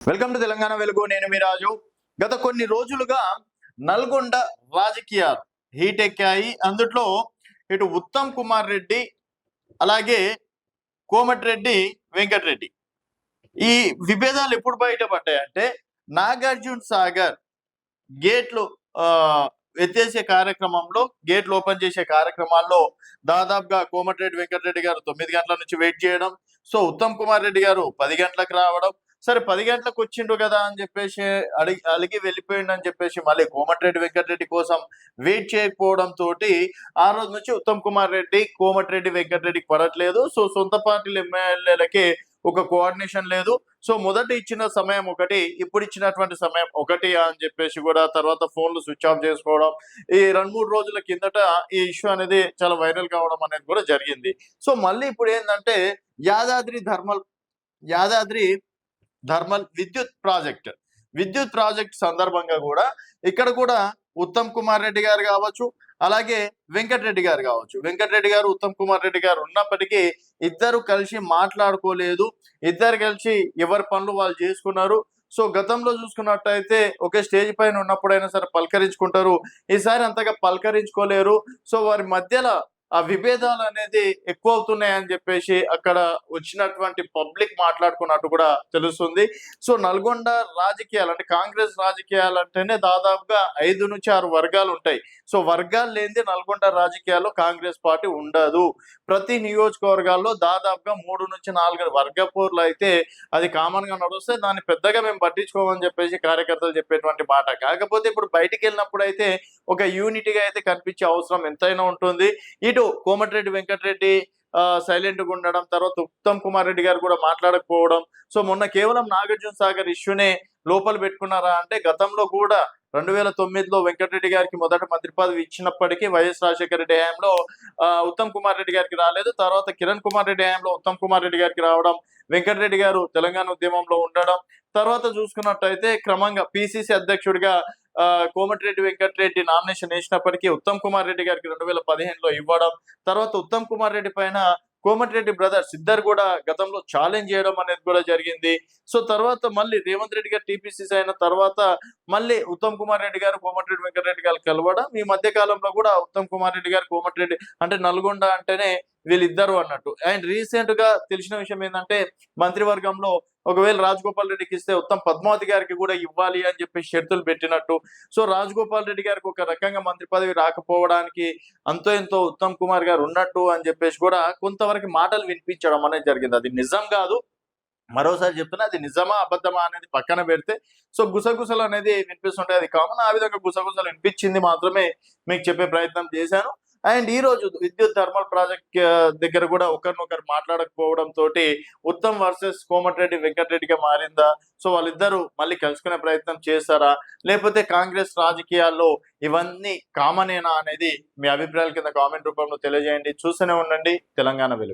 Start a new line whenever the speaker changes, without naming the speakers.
Welcome to Telangana వెలుగు. నేను మీ రాజు. గత కొన్ని రోజులుగా నల్గొండ రాజకీయాలు హీట్ ఎక్కాయి. అందుట్లో ఇటు ఉత్తమ్ కుమార్ రెడ్డి, అలాగే కోమటిరెడ్డి వెంకటరెడ్డి, ఈ విభేదాలు ఎప్పుడు బయటపడ్డాయంటే నాగార్జున సాగర్ గేట్లు ఆ ఎత్తేసే కార్యక్రమంలో, గేట్లు ఓపెన్ చేసే కార్యక్రమాల్లో దాదాపుగా కోమటిరెడ్డి వెంకటరెడ్డి గారు 9 గంటల నుంచి వెయిట్ చేయడం, సో ఉత్తమ్ కుమార్ రెడ్డి గారు 10 గంటలకు రావడం, సరే 10 గంటలకు వచ్చిండు కదా అని చెప్పేసి అలిగి వెళ్ళిపోయిండు అని చెప్పేసి మళ్ళీ కోమటిరెడ్డి వెంకటరెడ్డి కోసం వెయిట్ చేయకపోవడం తోటి ఆ రోజు నుంచి ఉత్తమ్ కుమార్ రెడ్డి కోమటిరెడ్డి వెంకటరెడ్డికి పడట్లేదు. సో సొంత పార్టీల ఎమ్మెల్యేలకి ఒక కోఆర్డినేషన్ లేదు. సో మొదట ఇచ్చిన సమయం ఒకటి, ఇప్పుడు ఇచ్చినటువంటి సమయం ఒకటి అని చెప్పేసి కూడా తర్వాత ఫోన్లు స్విచ్ ఆఫ్ చేసుకోవడం, ఈ 2-3 రోజుల కిందట ఈ ఇష్యూ అనేది చాలా వైరల్ కావడం అనేది కూడా జరిగింది. సో మళ్ళీ ఇప్పుడు ఏంటంటే యాదాద్రి ధర్మల్ విద్యుత్ ప్రాజెక్ట్ సందర్భంగా కూడా ఇక్కడ కూడా ఉత్తమ్ కుమార్ రెడ్డి గారు కావచ్చు, అలాగే వెంకటరెడ్డి గారు ఉత్తమ్ కుమార్ రెడ్డి గారు ఉన్నప్పటికీ ఇద్దరు కలిసి మాట్లాడుకోలేదు. ఇద్దరు కలిసి ఎవరి పనులు వాళ్ళు చేసుకున్నారు. సో గతంలో చూసుకున్నట్టయితే ఒకే స్టేజ్ పైన ఉన్నప్పుడైనా సరే పలకరించుకుంటారు. ఈసారి అంతగా పలకరించుకోలేరు. సో వారి మధ్యలో ఆ విభేదాలు అనేది ఎక్కువ అవుతున్నాయని చెప్పేసి అక్కడ వచ్చినటువంటి పబ్లిక్ మాట్లాడుకున్నట్టు కూడా తెలుస్తుంది. సో నల్గొండ రాజకీయాలు అంటే కాంగ్రెస్ రాజకీయాలు అంటేనే దాదాపుగా 5-6 వర్గాలు ఉంటాయి. సో వర్గాలు లేనిది నల్గొండ రాజకీయాల్లో కాంగ్రెస్ పార్టీ ఉండదు. ప్రతి నియోజకవర్గాల్లో దాదాపుగా 3-4 వర్గ పోర్లు అయితే అది కామన్ గా నడుస్తే దాన్ని పెద్దగా మేము పట్టించుకోమని చెప్పేసి కార్యకర్తలు చెప్పేటువంటి మాట. కాకపోతే ఇప్పుడు బయటికి వెళ్ళినప్పుడు అయితే ఒక యూనిటీగా అయితే కనిపించే అవసరం ఎంతైనా ఉంటుంది. ఇటు కోమటిరెడ్డి వెంకటరెడ్డి సైలెంట్ గా ఉండడం, తర్వాత ఉత్తమ్ కుమార్ రెడ్డి గారు కూడా మాట్లాడకపోవడం. సో మొన్న కేవలం నాగార్జున సాగర్ ఇష్యూనే లోపల పెట్టుకున్నారా అంటే గతంలో కూడా 2009లో వెంకటరెడ్డి గారికి మొదట మంత్రి పదవి ఇచ్చినప్పటికీ వైఎస్ రాజశేఖర రెడ్డి హయాంలో ఉత్తమ్ కుమార్ రెడ్డి గారికి రాలేదు. తర్వాత కిరణ్ కుమార్ రెడ్డి హయాంలో ఉత్తమ్ కుమార్ రెడ్డి గారికి రావడం, వెంకటరెడ్డి గారు తెలంగాణ ఉద్యమంలో ఉండడం, తర్వాత చూసుకున్నట్టయితే క్రమంగా పిసిసి అధ్యక్షుడిగా కోమటిరెడ్డి వెంకటరెడ్డి నామినేషన్ వేసినప్పటికీ ఉత్తమ్ కుమార్ రెడ్డి గారికి 2015లో ఇవ్వడం, తర్వాత ఉత్తమ్ కుమార్ రెడ్డి పైన కోమటిరెడ్డి బ్రదర్స్ ఇద్దరు కూడా గతంలో ఛాలెంజ్ చేయడం అనేది కూడా జరిగింది. సో తర్వాత మళ్ళీ రేవంత్ రెడ్డి గారు టీపీసీసీ అయిన తర్వాత మళ్ళీ ఉత్తమ్ కుమార్ రెడ్డి గారు కోమటిరెడ్డి వెంకటరెడ్డి గారు కలవడం, ఈ మధ్య కాలంలో కూడా ఉత్తమ్ కుమార్ రెడ్డి గారు కోమటిరెడ్డి అంటే నల్గొండ అంటేనే వీళ్ళిద్దరు అన్నట్టు. అండ్ రీసెంట్ గా తెలిసిన విషయం ఏంటంటే మంత్రివర్గంలో ఒకవేళ రాజగోపాల్ రెడ్డికి ఇస్తే ఉత్తమ్ పద్మావతి గారికి కూడా ఇవ్వాలి అని చెప్పి షరతులు పెట్టినట్టు. సో రాజగోపాల్ రెడ్డి గారికి ఒక రకంగా మంత్రి పదవి రాకపోవడానికి అంతో ఎంతో ఉత్తమ్ కుమార్ గారు ఉన్నట్టు అని చెప్పేసి కూడా కొంతవరకు మాటలు వినిపించడం అనేది జరిగింది. అది నిజం కాదు, మరోసారి చెప్తున్నా, అది నిజమా అబద్ధమా అనేది పక్కన పెడితే సో గుసగుసలు అనేది వినిపిస్తుంటాయి, అది కామన్. ఆ విధంగా గుసగుసలు వినిపించింది మాత్రమే మీకు చెప్పే ప్రయత్నం చేశాను. అండ్ ఈ రోజు విద్యుత్ థర్మల్ ప్రాజెక్ట్ దగ్గర కూడా ఒకరినొకరు మాట్లాడకపోవడం తోటి ఉత్తమ్ వర్సెస్ కోమటిరెడ్డి వెంకటరెడ్డిగా మారిందా? సో వాళ్ళిద్దరూ మళ్ళీ కలుసుకునే ప్రయత్నం చేస్తారా, లేకపోతే కాంగ్రెస్ రాజకీయాల్లో ఇవన్నీ కామనేనా అనేది మీ అభిప్రాయాల కింద కామెంట్ రూపంలో తెలియజేయండి. చూస్తూనే ఉండండి తెలంగాణ వెలుగు.